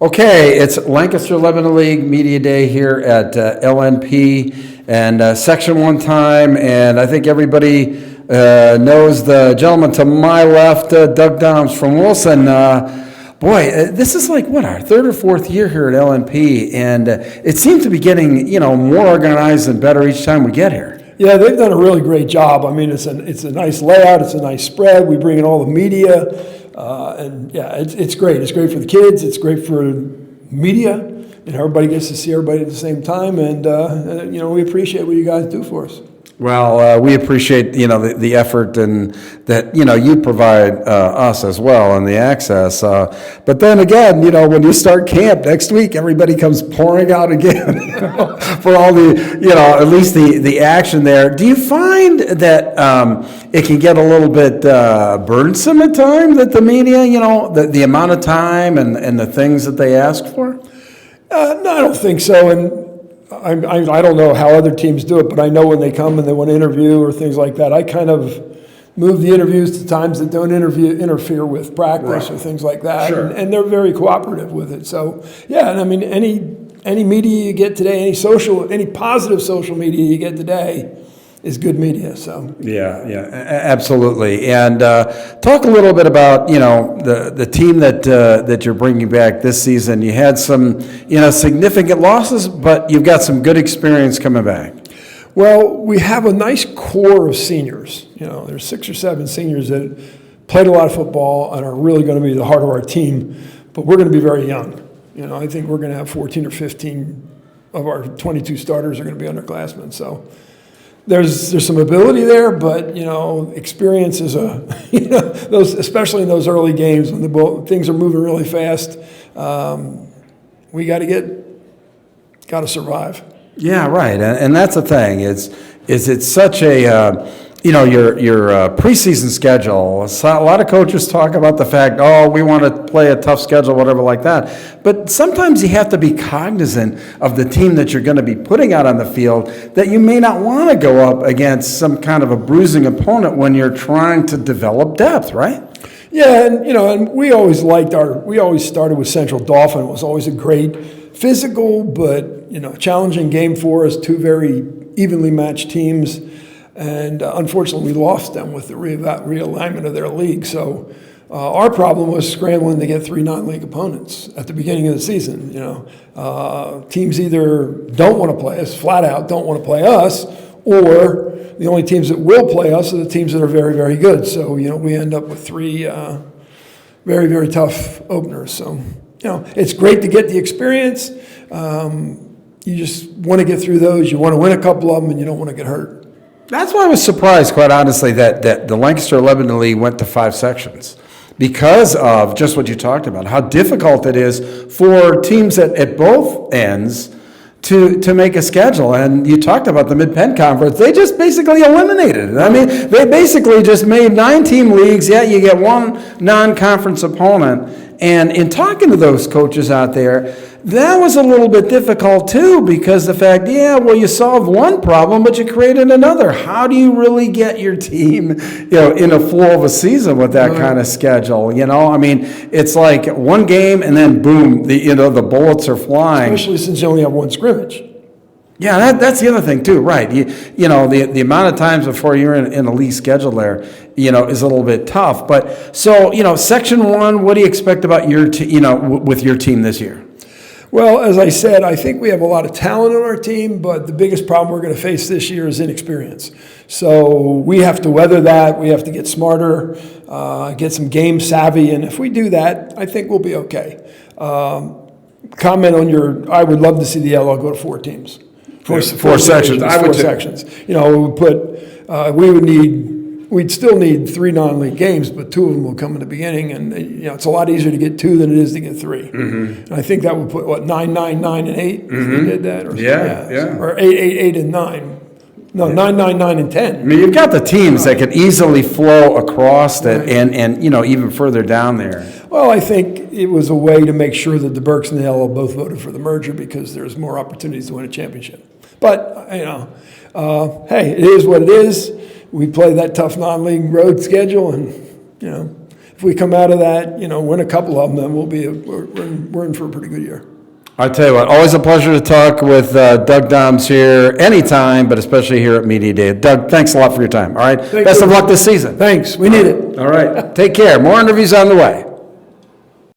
Okay, it's Lancaster Lebanon League Media Day here at LNP and Section 1 time, and I think everybody knows the gentleman to my left, Doug Dahms from Wilson. This is like, our third or fourth year here at LNP, and it seems to be getting, more organized and better each time we get here. Yeah, they've done a really great job. I mean, it's a nice layout. It's a nice spread. We bring in all the media. It's great. It's great for the kids. It's great for media. And everybody gets to see everybody at the same time. And, we appreciate what you guys do for us. Well, we appreciate, the effort and that, you provide us as well and the access. But then again, when you start camp next week, everybody comes pouring out again for all the, at least the action there. Do you find that it can get a little bit burdensome at times that the media, the amount of time and the things that they ask for? No, I don't think so. And I don't know how other teams do it, but I know when they come and they want to interview or things like that, I kind of move the interviews to times that don't interfere with practice or things like that. Sure. And they're very cooperative with it. So, yeah, and I mean, any media you get today, any positive social media you get today is good media. So yeah, absolutely. And talk a little bit about the team that you're bringing back this season. You had some significant losses, but you've got some good experience coming back. Well, we have a nice core of seniors. There's 6 or 7 seniors that played a lot of football and are really going to be the heart of our team. But we're going to be very young. I think we're going to have 14 or 15 of our 22 starters are going to be underclassmen. So there's some ability there, but experience is especially in those early games when things are moving really fast. We got to survive. Yeah, right, and that's the thing. It's such a your preseason schedule. A lot of coaches talk about the fact, we want to play a tough schedule, whatever like that. But sometimes you have to be cognizant of the team that you're going to be putting out on the field, that you may not want to go up against some kind of a bruising opponent when you're trying to develop depth, right? Yeah, and we always started with Central Dauphin. It was always a great physical but challenging game for us. 2 very evenly matched teams. And unfortunately, we lost them with the realignment of their league. So our problem was scrambling to get 3 non-league opponents at the beginning of the season. Teams either don't want to play us, flat out don't want to play us, or the only teams that will play us are the teams that are very, very good. So, we end up with 3 very, very tough openers. So, it's great to get the experience. You just want to get through those. You want to win a couple of them, and you don't want to get hurt. That's why I was surprised, quite honestly, that the Lancaster Lebanon League went to 5 sections because of just what you talked about, how difficult it is for teams at both ends to make a schedule. And you talked about the Mid-Penn Conference. They just basically eliminated it. I mean, they basically just made 9-team leagues. Yeah, you get 1 non-conference opponent. And in talking to those coaches out there, that was a little bit difficult too, because the fact, you solved one problem, but you created another. How do you really get your team, in a flow of a season with that kind of schedule? I mean, it's like one game and then boom, the bullets are flying. Especially since you only have 1 scrimmage. Yeah, that's the other thing too, right? The amount of times before you're in a league schedule there, is a little bit tough. But so, Section 1, what do you expect about your with your team this year? Well, as I said, I think we have a lot of talent on our team, but the biggest problem we're going to face this year is inexperience. So we have to weather that. We have to get smarter, get some game savvy, and if we do that, I think we'll be okay. Comment on I would love to see the LL go to 4 teams. 4 sections. I would 4 sections. We'd still need 3 non-league games, but 2 of them will come in the beginning, and it's a lot easier to get 2 than it is to get 3. Mm-hmm. And I think that would put 9, 9, 9, and 8. Mm-hmm. If we did that, or 8, 8, 8, and 9. No, 9, 9, 9, and 10. I mean, you've got the teams that could easily flow across that, and even further down there. Well, I think it was a way to make sure that the Berks and the LL both voted for the merger because there's more opportunities to win a championship. But hey, it is what it is. We play that tough non-league road schedule, and if we come out of that, win a couple of them, then we're in for a pretty good year. I tell you what, always a pleasure to talk with Doug Dahms here anytime, but especially here at Media Day. Doug, thanks a lot for your time. All right, best of luck this season. Thanks. We need it. All right, take care. More interviews on the way.